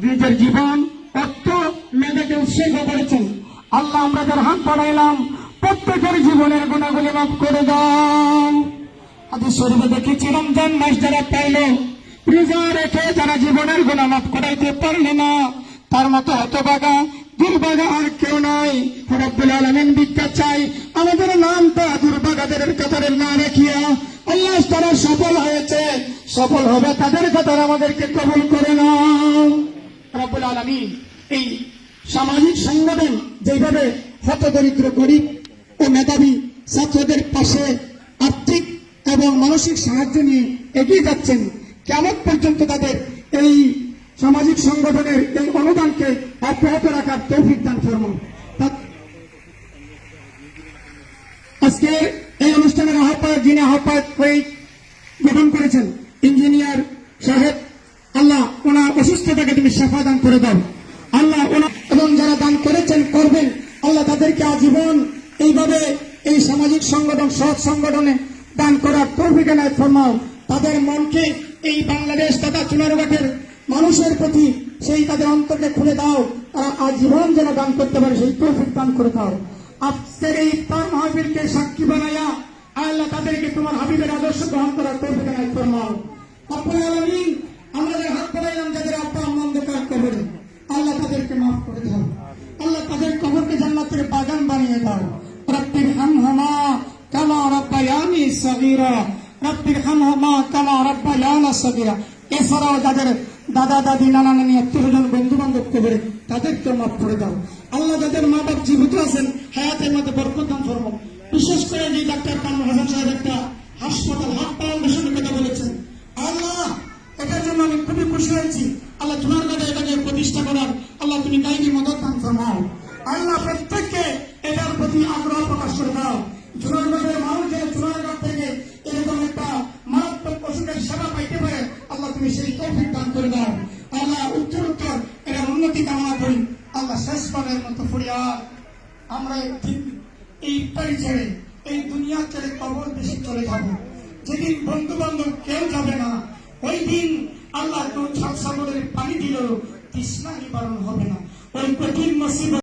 নিজের জীবন অর্থ মেধাকে উৎসর্গ করেছেন। আল্লাহ আমরা যার হাত বাড়াইলাম প্রত্যেকের জীবনের গুণাগুলি মাফ করে দাও। হাদিস শরীফে দেখেছি রমজান মাস যারা পাইল রোজা রেখে যারা জীবনের গুনাহ মাফ করাইতে পারল না তার মতো হতভাগা দুর্ভাগা আর কেউ নাই। রব্বুল আলামিন ভিক্ষা চাই আমাদের নামটা দুর্ভাগাদের কাতারে না রাখিয়া আল্লাহ তারা সফল হয়েছে, সফল হবে তাদের কাতারে আমাদেরকে কবুল করে নাও। রব্বুল আলামিন এই সামাজিক সংগঠন যেভাবে হতদরিদ্র গরিব ও মেধাবী ছাত্রদের পাশে আর্থিক এবং মানসিক সাহায্য নিয়ে এগিয়ে যাচ্ছেন, কিয়ামত পর্যন্ত তাদের এই সামাজিক সংগঠনের এই অনুদানকে অব্যাহত রাখার তৌফিক দান ফরমান। আজকে এই অনুষ্ঠানের আহ্বায়ক যিনি আহ্বায়ক হয়ে গঠন করেছেন ইঞ্জিনিয়ার সাহেব, আল্লাহ ওনার অসুস্থতাকে তুমি শিফা দান করে দাও আল্লাহ। এবং যারা দান করেছেন করবেন আল্লাহ তাদেরকে আজীবন এইভাবে এই সামাজিক সংগঠন সৎ সংগঠনে দান করার তৌফিক এনায়েত ফরমাও। তাদের মনকে এই বাংলাদেশ তথা চুনারুঘাটের মানুষের প্রতি সেই তাদের অন্তরকে খুলে দাও, তারা আজীবন যেন দান করতে পারে সেই তৌফিক দান করে দাও। আজকের এই ইফতার মাহফিলকে সাক্ষী বানাইয়া আল্লাহ তাদেরকে তোমার হাবিবের আদর্শ গ্রহণ করার তৌফিক এনায়েত ফরমাও। রব্বুল আলামিন আমরা যারা হাত বাড়াইলাম যাদের আব্বা আম্মা অন্ধকার কবরে আল্লাহ তাদেরকে মাফ করে দাও, আল্লাহ তাদের কবরকে জান্নাতের বাগান বানিয়ে দাও। রব্বিরহামহুমা কামা রাব্বায়ানি সগীরা, রব্বিরহামহুমা কামা রাব্বায়ানা সগীরা। এছাড়াও যাদের দাদা দাদি নানা নানি আত্মীয়স্বজন বন্ধু বান্ধব কবরে তাদেরকে মাফ করে দাও আল্লাহ। যাদের মা বাপ জীবিত আছেন হায়াতের মধ্যে বরকত দান ফরমাও। বিশেষ করে যে ডাক্তার কামরুল হাসান সাহেব একটা হাসপাতাল হাত ফাউন্ডেশনের কথা বলেছেন আল্লাহ, এটার জন্য আমি খুবই খুশি হয়েছি আল্লাহ। তোমার কাছে এটাকে প্রতিষ্ঠা করার আল্লাহ তুমি গাইবি মদত দান ফরমাও আল্লাহ। প্রত্যেককে এটার প্রতি আগ্রহ প্রকাশ করে দাও। জুনাগড়ের মানুষ যেন জুনাগড় থেকে এরকম একটা মারাত্মক অসুখের সেবা পাইতে পারে আল্লাহ তুমি সেই তৌফিক দান করে দাও আল্লাহ। উত্তর উত্তর এটার উন্নতি কামনা করি আল্লাহ। শেষবারের মতো ফরিয়াদ আমরা এই ইফতারি ছেড়ে এই দুনিয়া ছেড়ে কবর দেশে চলে যাব। যেদিন বন্ধু বান্ধব কেউ যাবে না ওই দিন আল্লাহ সাগরের পানি দিলেও তৃষ্ণা নিবারণ হবে না। ওই কঠিন মুসিবত